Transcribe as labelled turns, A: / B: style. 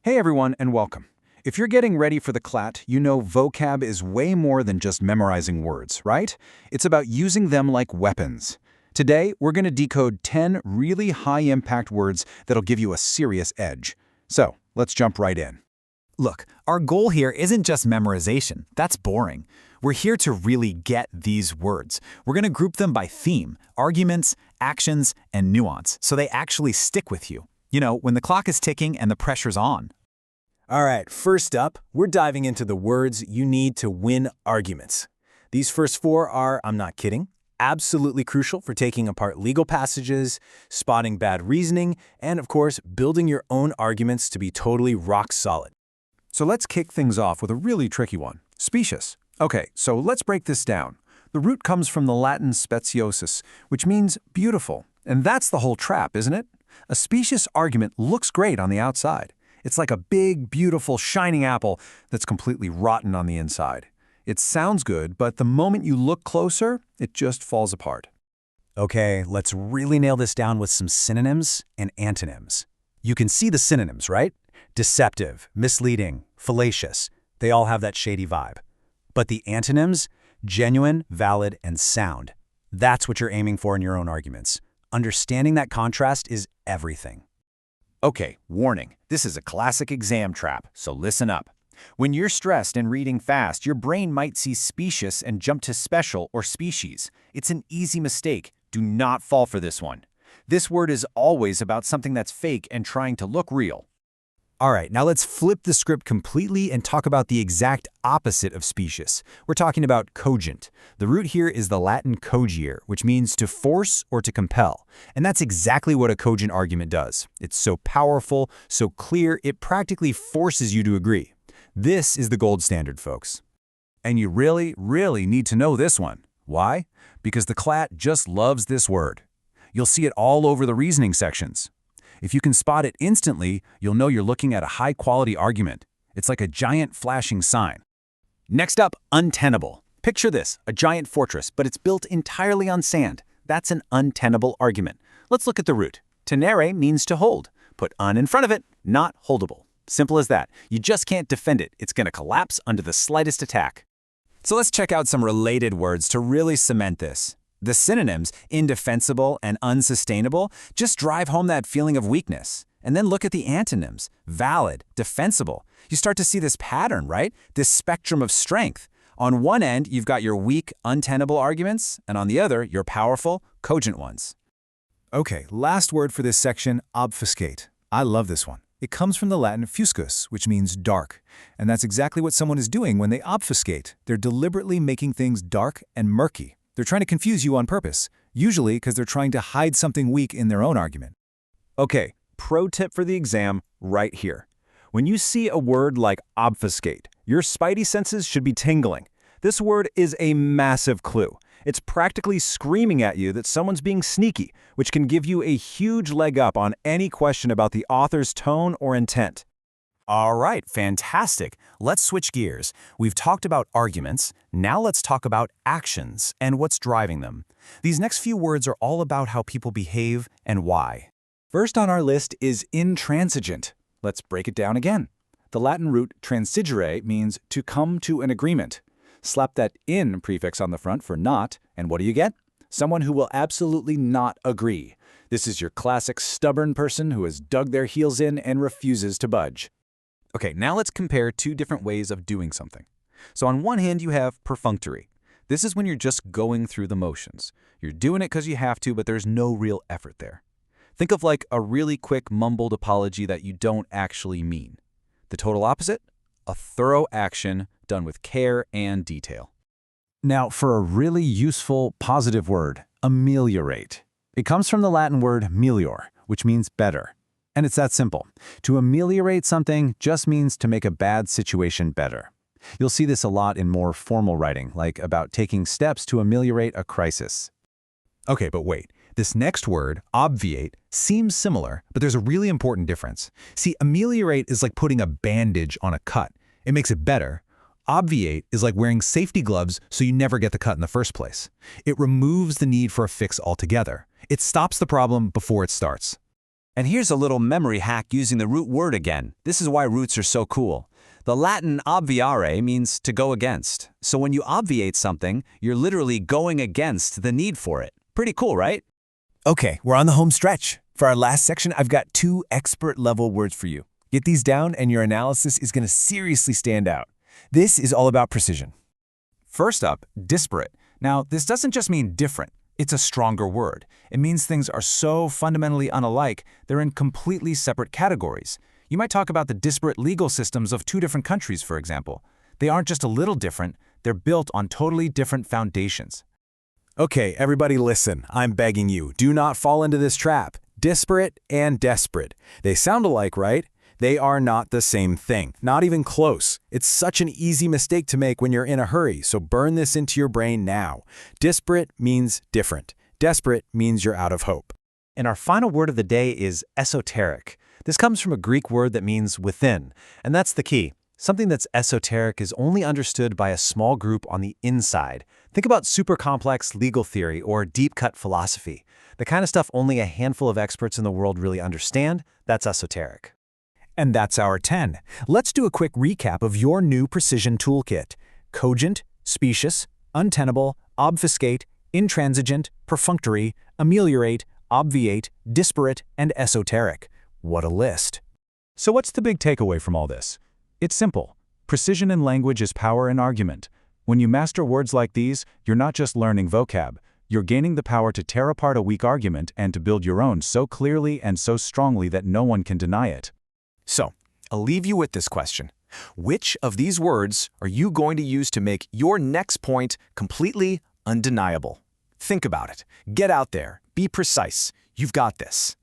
A: Hey everyone, and welcome. If you're getting ready for the CLAT, you know vocab is way more than just memorizing words, right? It's about using them like weapons. Today, we're going to decode 10 really high-impact words that'll give you a serious edge. So, let's jump right in.
B: Look, our goal here isn't just memorization. That's boring. We're here to really get these words. We're going to group them by theme, arguments, actions, and nuance, so they actually stick with you. You know, when the clock is ticking and the pressure's on.
C: All right, first up, we're diving into the words you need to win arguments. These first four are, I'm not kidding, absolutely crucial for taking apart legal passages, spotting bad reasoning, and of course, building your own arguments to be totally rock solid.
A: So let's kick things off with a really tricky one, specious. Okay, so let's break this down. The root comes from the Latin speciosus, which means beautiful. And that's the whole trap, isn't it? A specious argument looks great on the outside. It's like a big, beautiful, shining apple that's completely rotten on the inside. It sounds good, but the moment you look closer, it just falls apart.
B: Okay, let's really nail this down with some synonyms and antonyms. You can see the synonyms, right? Deceptive, misleading, fallacious. They all have that shady vibe. But the antonyms, genuine, valid, and sound. That's what you're aiming for in your own arguments. Understanding that contrast is everything.
D: Okay, warning. This is a classic exam trap, so listen up. When you're stressed and reading fast, your brain might see specious and jump to special or species. It's an easy mistake. Do not fall for this one. This word is always about something that's fake and trying to look real.
B: All right, now let's flip the script completely and talk about the exact opposite of specious. We're talking about cogent. The root here is the Latin cogere, which means to force or to compel. And that's exactly what a cogent argument does. It's so powerful, so clear, it practically forces you to agree. This is the gold standard, folks.
A: And you really, really need to know this one. Why? Because the CLAT just loves this word. You'll see it all over the reasoning sections. If you can spot it instantly, you'll know you're looking at a high-quality argument. It's like a giant flashing sign.
D: Next up, untenable. Picture this, a giant fortress, but it's built entirely on sand. That's an untenable argument. Let's look at the root. Tenere means to hold. Put un in front of it, not holdable. Simple as that. You just can't defend it. It's going to collapse under the slightest attack.
B: So let's check out some related words to really cement this. The synonyms, indefensible and unsustainable, just drive home that feeling of weakness. And then look at the antonyms, valid, defensible. You start to see this pattern, right? This spectrum of strength. On one end, you've got your weak, untenable arguments, and on the other, your powerful, cogent ones.
E: Okay, last word for this section, obfuscate. I love this one. It comes from the Latin fuscus, which means dark. And that's exactly what someone is doing when they obfuscate. They're deliberately making things dark and murky. They're trying to confuse you on purpose, usually because they're trying to hide something weak in their own argument.
C: Okay, pro tip for the exam right here. When you see a word like obfuscate, your spidey senses should be tingling. This word is a massive clue. It's practically screaming at you that someone's being sneaky, which can give you a huge leg up on any question about the author's tone or intent.
B: All right, fantastic. Let's switch gears. We've talked about arguments. Now let's talk about actions and what's driving them. These next few words are all about how people behave and why.
A: First on our list is intransigent. Let's break it down again. The Latin root transigere means to come to an agreement. Slap that in prefix on the front for not, and what do you get? Someone who will absolutely not agree. This is your classic stubborn person who has dug their heels in and refuses to budge. Okay, now let's compare two different ways of doing something. So on one hand, you have perfunctory. This is when you're just going through the motions. You're doing it because you have to, but there's no real effort there. Think of like a really quick mumbled apology that you don't actually mean. The total opposite? A thorough action done with care and detail.
E: Now, for a really useful, positive word, ameliorate. It comes from the Latin word melior, which means better. And it's that simple. To ameliorate something just means to make a bad situation better. You'll see this a lot in more formal writing, like about taking steps to ameliorate a crisis.
A: Okay, but wait. This next word, obviate, seems similar, but there's a really important difference. See, ameliorate is like putting a bandage on a cut. It makes it better. Obviate is like wearing safety gloves so you never get the cut in the first place. It removes the need for a fix altogether. It stops the problem before it starts.
B: And here's a little memory hack using the root word again. This is why roots are so cool. The Latin obviare means to go against. So when you obviate something, you're literally going against the need for it. Pretty cool, right?
C: Okay, we're on the home stretch. For our last section, I've got 2 expert-level words for you. Get these down and your analysis is going to seriously stand out. This is all about precision.
A: First up, disparate. Now, this doesn't just mean different. It's a stronger word. It means things are so fundamentally unalike, they're in completely separate categories. You might talk about the disparate legal systems of 2 different countries, for example. They aren't just a little different, they're built on totally different foundations.
C: Okay, everybody listen. I'm begging you, do not fall into this trap. Disparate and desperate. They sound alike, right? They are not the same thing, not even close. It's such an easy mistake to make when you're in a hurry, so burn this into your brain now. Disparate means different. Desperate means you're out of hope.
D: And our final word of the day is esoteric. This comes from a Greek word that means within, and that's the key. Something that's esoteric is only understood by a small group on the inside. Think about super complex legal theory or deep-cut philosophy. The kind of stuff only a handful of experts in the world really understand. That's esoteric.
C: And that's our 10. Let's do a quick recap of your new precision toolkit. Cogent, specious, untenable, obfuscate, intransigent, perfunctory, ameliorate, obviate, disparate, and esoteric. What a list.
A: So what's the big takeaway from all this? It's simple. Precision in language is power in argument. When you master words like these, you're not just learning vocab. You're gaining the power to tear apart a weak argument and to build your own so clearly and so strongly that no one can deny it.
D: So, I'll leave you with this question. Which of these words are you going to use to make your next point completely undeniable? Think about it. Get out there. Be precise. You've got this.